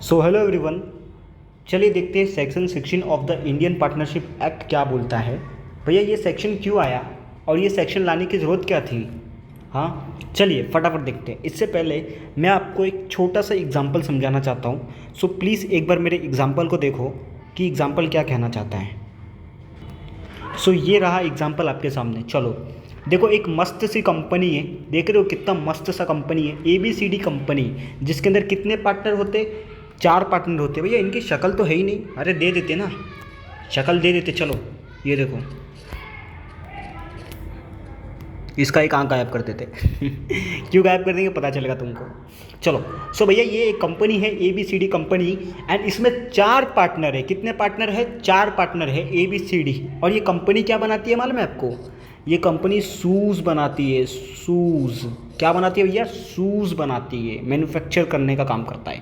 So hello everyone. चलिए देखते हैं section 16 of the Indian Partnership act क्या बोलता है। भैया ये सेक्शन क्यों आया और ये सेक्शन लाने की ज़रूरत क्या थी। हाँ चलिए फटाफट देखते हैं। इससे पहले मैं आपको एक छोटा सा एग्जांपल समझाना चाहता हूँ। सो प्लीज़ एक बार मेरे एग्जांपल को देखो कि एग्जांपल क्या कहना चाहता है। सो ये रहा एग्जांपल आपके सामने। चलो देखो, एक मस्त सी कंपनी है, देख रहे हो कितना मस्त सा कंपनी है, ABCD कंपनी, जिसके अंदर कितने पार्टनर होते, 4 पार्टनर होते। भैया इनकी शक्ल तो है ही नहीं, अरे दे देते ना, शक्ल दे देते। चलो ये देखो, इसका एक आंख गायब कर देते क्यों गायब कर देंगे पता चलेगा तुमको। चलो सो भैया ये एक कंपनी है ABCD कंपनी, एंड इसमें 4 पार्टनर है। कितने पार्टनर है? 4 पार्टनर है ABCD। और ये कंपनी क्या बनाती है मालूम है आपको? ये कंपनी शूज़ बनाती है। शूज़ क्या बनाती है भैया? शूज़ बनाती है, मैन्युफैक्चर करने का काम करता है।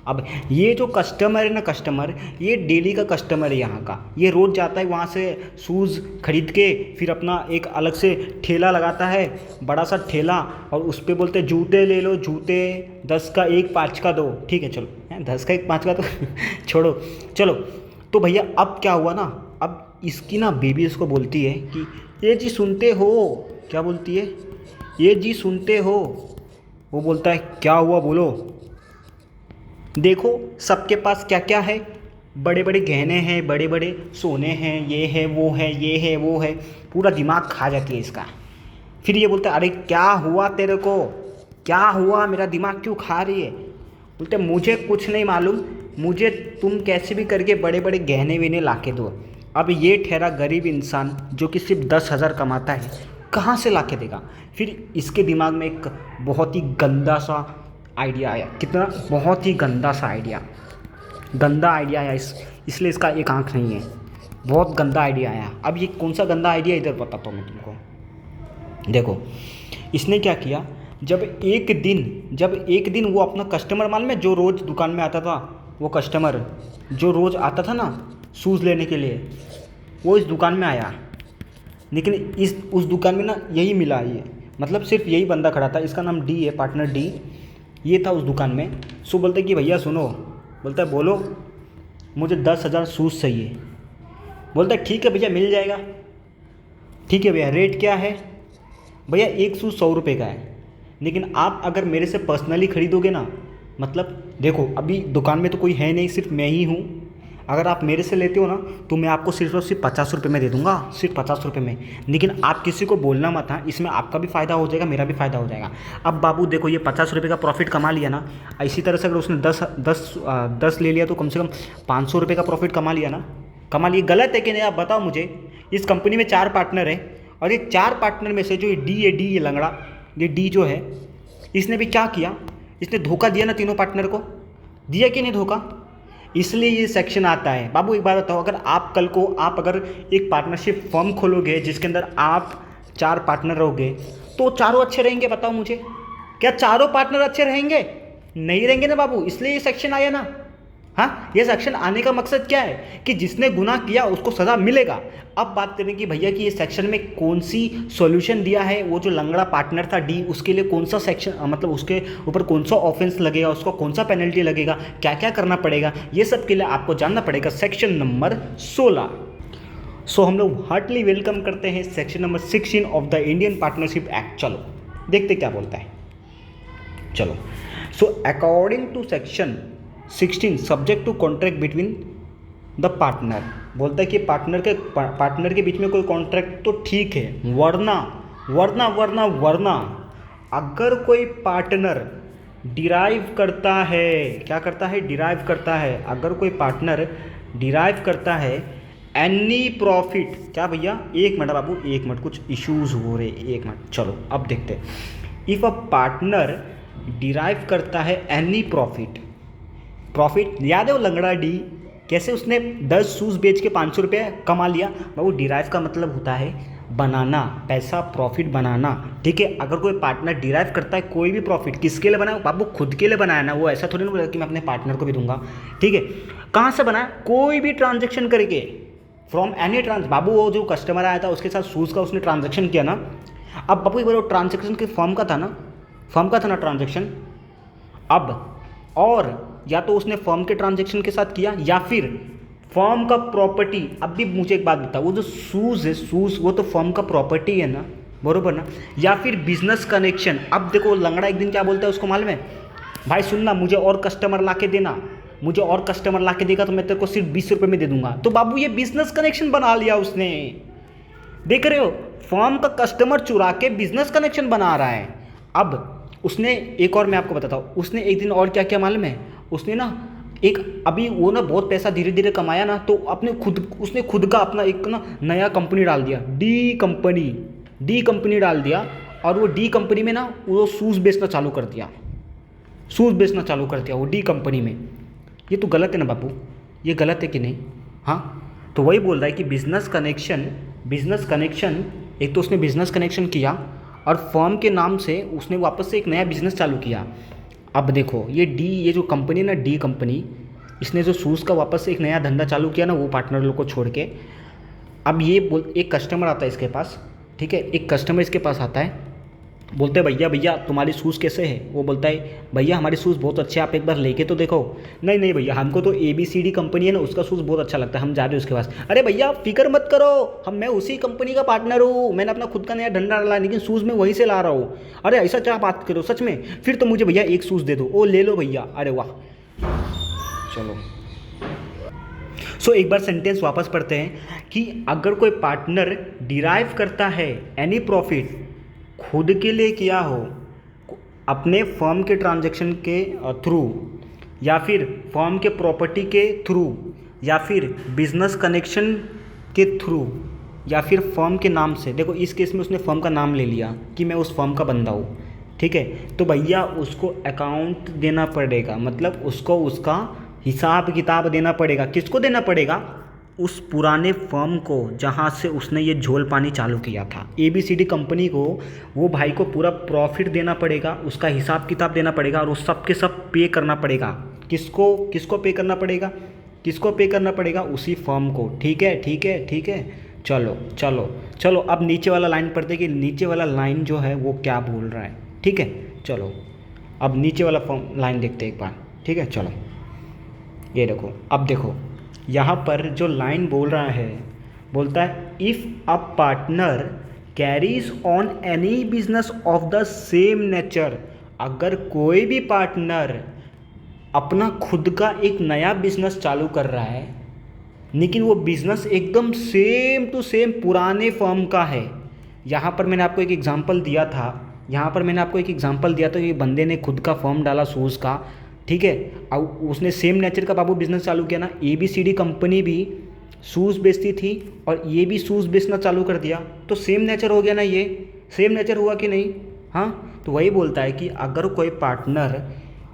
अब ये जो कस्टमर है ना, कस्टमर ये डेली का कस्टमर है यहाँ का। ये रोज़ जाता है वहाँ से शूज़ खरीद के, फिर अपना एक अलग से ठेला लगाता है, बड़ा सा ठेला, और उस पर बोलते हैं जूते ले लो, जूते 10 का 1 5 का दो। ठीक है चलो, 10 का 1 5 का तो छोड़ो। चलो तो भैया अब क्या हुआ ना, अब इसकी ना बेबी इसको बोलती है कि ये जी सुनते हो। क्या बोलती है? ये जी सुनते हो। वो बोलता है क्या हुआ बोलो। देखो सबके पास क्या क्या है, बड़े बड़े गहने हैं, बड़े बड़े सोने हैं, ये है वो है, ये है वो है, पूरा दिमाग खा जाती है इसका। फिर ये बोलता है अरे क्या हुआ तेरे को, क्या हुआ, मेरा दिमाग क्यों खा रही है? बोलते मुझे कुछ नहीं मालूम, मुझे तुम कैसे भी करके बड़े बड़े गहने वेने ला के दो। अब ये ठहरा गरीब इंसान जो कि सिर्फ 10,000 कमाता है, कहाँ से ला के देगा? फिर इसके दिमाग में एक बहुत ही गंदा सा आइडिया आया। कितना बहुत ही गंदा सा आइडिया, गंदा आइडिया आया इसलिए इसका एक आंख नहीं है। बहुत गंदा आइडिया आया। अब ये कौन सा गंदा आइडिया, इधर बताता हूँ मैं तुमको। देखो इसने क्या किया, जब एक दिन वो अपना कस्टमर मालूम है, जो रोज़ दुकान में आता था, वो कस्टमर जो रोज़ आता था ना शूज़ लेने के लिए, वो इस दुकान में आया। लेकिन उस दुकान में ना यही मिला, ये मतलब सिर्फ यही बंदा खड़ा था। इसका नाम डी है, पार्टनर डी, ये था उस दुकान में। सो बोलता है कि भैया सुनो, बोलता है बोलो, मुझे 10,000 शूज़ चाहिए। बोलता है ठीक है भैया मिल जाएगा। ठीक है भैया, रेट क्या है? भैया एक शूज़ 100 रुपये का है, लेकिन आप अगर मेरे से पर्सनली ख़रीदोगे ना, मतलब देखो अभी दुकान में तो कोई है नहीं, सिर्फ मैं ही हूँ। अगर आप मेरे से लेते हो ना तो मैं आपको सिर्फ और सिर्फ 50 रुपये में दे दूंगा, सिर्फ 50 रुपये में। लेकिन आप किसी को बोलना मत, हाँ, इसमें आपका भी फ़ायदा हो जाएगा, मेरा भी फ़ायदा हो जाएगा। अब बाबू देखो, ये 50 रुपये का प्रॉफिट कमा लिया ना, इसी तरह से अगर उसने 10 ले लिया तो कम से कम 500 रुपये का प्रॉफिट कमा लिया ना, कमा लिया। गलत है कि नहीं आप बताओ मुझे। इस कंपनी में 4 पार्टनर है, और ये 4 पार्टनर में से जो ये डी ये लंगड़ा, ये डी जो है, इसने भी क्या किया, इसने धोखा दिया ना तीनों पार्टनर को। दिया कि नहीं धोखा? इसलिए ये सेक्शन आता है। बाबू एक बात बताओ, अगर आप कल को आप अगर एक पार्टनरशिप फर्म खोलोगे जिसके अंदर आप 4 पार्टनर रहोगे, तो चारों अच्छे रहेंगे? बताओ मुझे, क्या चारों पार्टनर अच्छे रहेंगे? नहीं रहेंगे ना बाबू, इसलिए ये सेक्शन आया ना। हाँ, ये सेक्शन आने का मकसद क्या है कि जिसने गुनाह किया उसको सज़ा मिलेगा। अब बात करें कि भैया कि ये सेक्शन में कौन सी सॉल्यूशन दिया है, वो जो लंगड़ा पार्टनर था डी, उसके लिए कौन सा सेक्शन, मतलब उसके ऊपर कौन सा ऑफेंस लगेगा, उसको कौन सा पेनल्टी लगेगा, क्या क्या करना पड़ेगा, ये सब के लिए आपको जानना पड़ेगा सेक्शन नंबर 16। सो हम लोग हार्टली वेलकम करते हैं section number 16 of the Indian Partnership Act. चलो देखते क्या बोलता है। चलो so according to section 16 subject to contract between the partner, बोलता है कि पार्टनर के बीच में कोई कॉन्ट्रैक्ट तो ठीक है, वरना वरना वरना वरना अगर कोई पार्टनर डिराइव करता है, क्या करता है? डिराइव करता है। अगर कोई पार्टनर डिराइव करता है एनी प्रॉफिट, क्या भैया, एक मिनट बाबू, एक मिनट, कुछ इश्यूज हो रहे, एक मिनट। चलो अब देखते हैं। इफ़ अ पार्टनर डिराइव करता है एनी प्रॉफिट, याद है वो लंगड़ा डी कैसे उसने 10 शूज़ बेच के 500 रुपये कमा लिया? बाबू डिराइव का मतलब होता है बनाना, पैसा, प्रॉफिट बनाना। ठीक है, अगर कोई पार्टनर डिराइव करता है कोई भी प्रॉफिट, किसके लिए बनाया बाबू? खुद के लिए बनाया ना, वो ऐसा थोड़ी ना बोला कि मैं अपने पार्टनर को भी दूंगा। ठीक है, कहाँ से बनाया? कोई भी ट्रांजेक्शन करके, फ्रॉम एनी बाबू वो जो कस्टमर आया था उसके साथ शूज़ का उसने ट्रांजेक्शन किया ना। अब बाबू एक बार वो ट्रांजेक्शन के फर्म का था ना ट्रांजेक्शन। अब और या तो उसने फर्म के ट्रांजेक्शन के साथ किया या फिर फर्म का प्रॉपर्टी। अब भी मुझे एक बात बता, वो जो शूज़ है, शूज़ वो तो फर्म का प्रॉपर्टी है ना, बरोबर ना। या फिर बिजनेस कनेक्शन। अब देखो लंगड़ा एक दिन क्या बोलता है उसको मालूम है, भाई सुनना, मुझे और कस्टमर ला के देना, मुझे और कस्टमर ला के देगा तो मैं तेरे को सिर्फ 20 रुपये में दे दूंगा। तो बाबू ये बिजनेस कनेक्शन बना लिया उसने, देख रहे हो, फर्म का कस्टमर चुरा के बिजनेस कनेक्शन बना रहा है। अब उसने एक और मैं आपको बताता हूँ, उसने एक दिन और क्या किया मालूम है, उसने ना एक, अभी वो ना बहुत पैसा धीरे धीरे कमाया ना, तो उसने खुद का अपना एक ना नया कंपनी डाल दिया, डी कंपनी डाल दिया। और वो डी कंपनी में ना वो शूज़ बेचना चालू कर दिया, वो डी कंपनी में। ये तो गलत है ना बाबू, ये गलत है कि नहीं? हाँ, तो वही बोल रहा है कि बिजनेस कनेक्शन, एक तो उसने बिजनेस कनेक्शन किया और फर्म के नाम से उसने वापस से एक नया बिजनेस चालू किया। अब देखो ये जो कंपनी ना, डी कंपनी, इसने जो शूज़ का वापस से एक नया धंधा चालू किया ना, वो पार्टनर लोग को छोड़ के। अब एक कस्टमर आता है इसके पास, ठीक है, एक कस्टमर इसके पास आता है, बोलते हैं भैया तुम्हारे शूज़ कैसे हैं? वो बोलता है भैया हमारे शूज़ बहुत अच्छे, आप एक बार लेके तो देखो। नहीं भैया, हमको तो ABCD कंपनी है ना, उसका शूज़ बहुत अच्छा लगता है, हम जा रहे हैं उसके पास। अरे भैया फिक्र मत करो, मैं उसी कंपनी का पार्टनर हूँ, मैंने अपना खुद का नया धंधा डाला, लेकिन शूज़ मैं वहीं से ला रहा हूँ। अरे ऐसा क्या बात करो सच में? फिर तो मुझे भैया एक शूज़ दे दो। ओ ले लो भैया। अरे वाह, चलो। सो एक बार सेंटेंस वापस पढ़ते हैं कि अगर कोई पार्टनर डिराइव करता है एनी प्रॉफिट, खुद के लिए किया हो, अपने फर्म के ट्रांजैक्शन के थ्रू, या फिर फर्म के प्रॉपर्टी के थ्रू, या फिर बिजनेस कनेक्शन के थ्रू, या फिर फर्म के नाम से। देखो इस केस में उसने फर्म का नाम ले लिया कि मैं उस फर्म का बंदा हूँ, ठीक है, तो भैया उसको अकाउंट देना पड़ेगा, मतलब उसको उसका हिसाब किताब देना पड़ेगा। किसको देना पड़ेगा? उस पुराने फर्म को जहाँ से उसने ये झोल पानी चालू किया था, ABCD कंपनी को। वो भाई को पूरा प्रॉफिट देना पड़ेगा, उसका हिसाब किताब देना पड़ेगा, और वो सब के सब पे करना पड़ेगा। किसको पे करना पड़ेगा? उसी फर्म को। ठीक है। चलो अब नीचे वाला लाइन पढ़ते कि नीचे वाला लाइन जो है वो क्या बोल रहा है। ठीक है, चलो अब नीचे वाला लाइन देखते एक बार। ठीक है, चलो ये देखो, अब देखो यहाँ पर जो लाइन बोल रहा है, बोलता है if a partner carries on any business of the same nature. अगर कोई भी पार्टनर अपना खुद का एक नया बिजनेस चालू कर रहा है, लेकिन वो बिजनेस एकदम सेम टू सेम पुराने फर्म का है। यहाँ पर मैंने आपको एक एग्जांपल दिया था, कि बंदे ने खुद का फर्म डाला शूज़ का, ठीक है, अब उसने सेम नेचर का बाबू बिजनेस चालू किया ना। ABCD कंपनी भी शूज़ बेचती थी और ये भी शूज़ बेचना चालू कर दिया, तो सेम नेचर हो गया ना, ये सेम नेचर हुआ कि नहीं? हाँ, तो वही बोलता है कि अगर कोई पार्टनर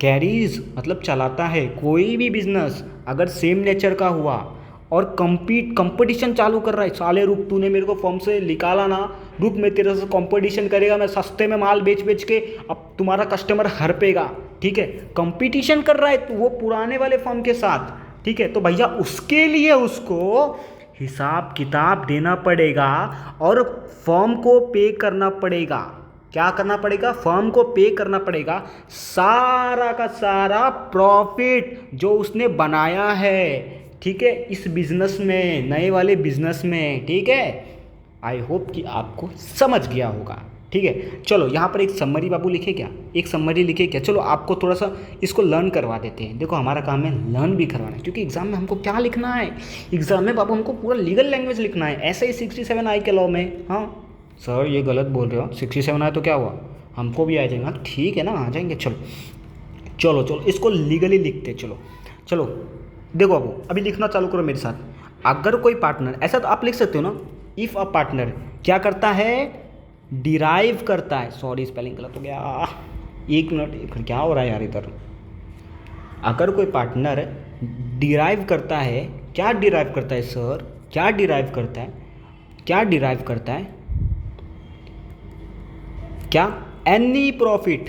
कैरीज मतलब चलाता है कोई भी बिजनेस, अगर सेम नेचर का हुआ और कंपटीशन चालू कर रहा है, साले रुक, तूने मेरे को फर्म से निकाला ना, रुक मैं तेरे से कंपटीशन करेगा, मैं सस्ते में माल बेच के अब तुम्हारा कस्टमर हड़पेगा। ठीक है, कंपटीशन कर रहा है तो वो पुराने वाले फर्म के साथ, ठीक है, तो भैया उसके लिए उसको हिसाब किताब देना पड़ेगा और फर्म को पे करना पड़ेगा। क्या करना पड़ेगा? फर्म को पे करना पड़ेगा सारा का सारा प्रॉफिट जो उसने बनाया है, ठीक है, इस बिजनेस में, नए वाले बिजनेस में। ठीक है, आई होप कि आपको समझ गया होगा। ठीक है, चलो यहाँ पर एक समरी बाबू लिखे क्या, चलो आपको थोड़ा सा इसको लर्न करवा देते हैं। देखो हमारा काम है लर्न भी करवाना, क्योंकि एग्जाम में हमको क्या लिखना है, एग्जाम में बाबू हमको पूरा लीगल लैंग्वेज लिखना है। ऐसे ही 67 आई के लॉ में, हाँ सर ये गलत बोल रहे हो, 67 आए तो क्या हुआ, हमको भी आ जाएगा, ठीक है ना, आ जाएंगे। चलो इसको लीगली लिखते। चलो देखो बाबू, अभी लिखना चालू करो मेरे साथ। अगर कोई पार्टनर, ऐसा तो आप लिख सकते हो ना, इफ़ अ पार्टनर क्या करता है, डिराइव करता है, सॉरी स्पेलिंग गलत हो गया, एक मिनट, क्या हो रहा है यार इधर। अगर कोई पार्टनर डिराइव करता है, क्या डिराइव करता है सर, क्या डिराइव करता है, क्या? Any profit.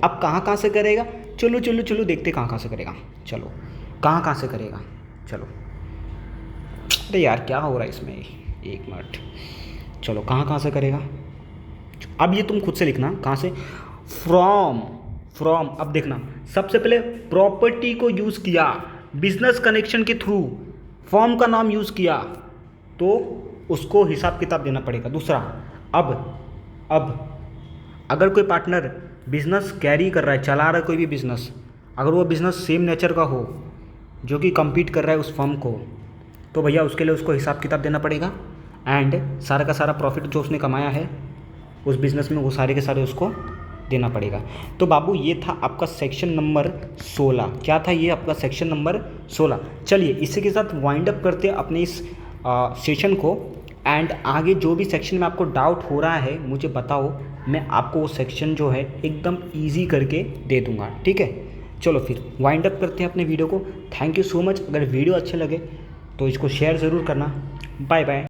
अब कहाँ से करेगा, चलो देखते कहाँ से करेगा। कहाँ से करेगा, चलो, अरे यार क्या हो रहा है इसमें, एक मिनट, चलो कहाँ से करेगा। अब ये तुम खुद से लिखना, कहाँ से, फ्रॉम, अब देखना, सबसे पहले प्रॉपर्टी को यूज़ किया, बिजनेस कनेक्शन के थ्रू फॉर्म का नाम यूज़ किया, तो उसको हिसाब किताब देना पड़ेगा। दूसरा, अब अगर कोई पार्टनर बिजनेस कैरी कर रहा है, चला रहा है कोई भी बिजनेस, अगर वो बिजनेस सेम नेचर का हो जो कि compete कर रहा है उस फर्म को, तो भैया उसके लिए उसको हिसाब किताब देना पड़ेगा एंड सारा का सारा प्रॉफिट जो उसने कमाया है उस बिज़नेस में वो सारे के सारे उसको देना पड़ेगा। तो बाबू ये था आपका सेक्शन नंबर 16। क्या था ये आपका सेक्शन नंबर 16। चलिए इसी के साथ वाइंड अप करते हैं अपने इस सेशन को, एंड आगे जो भी सेक्शन में आपको डाउट हो रहा है मुझे बताओ, मैं आपको वो सेक्शन जो है एकदम ईजी करके दे दूँगा, ठीक है। चलो फिर वाइंड अप करते हैं अपने वीडियो को। Thank you so much. अगर वीडियो अच्छे लगे तो इसको शेयर ज़रूर करना। Bye bye.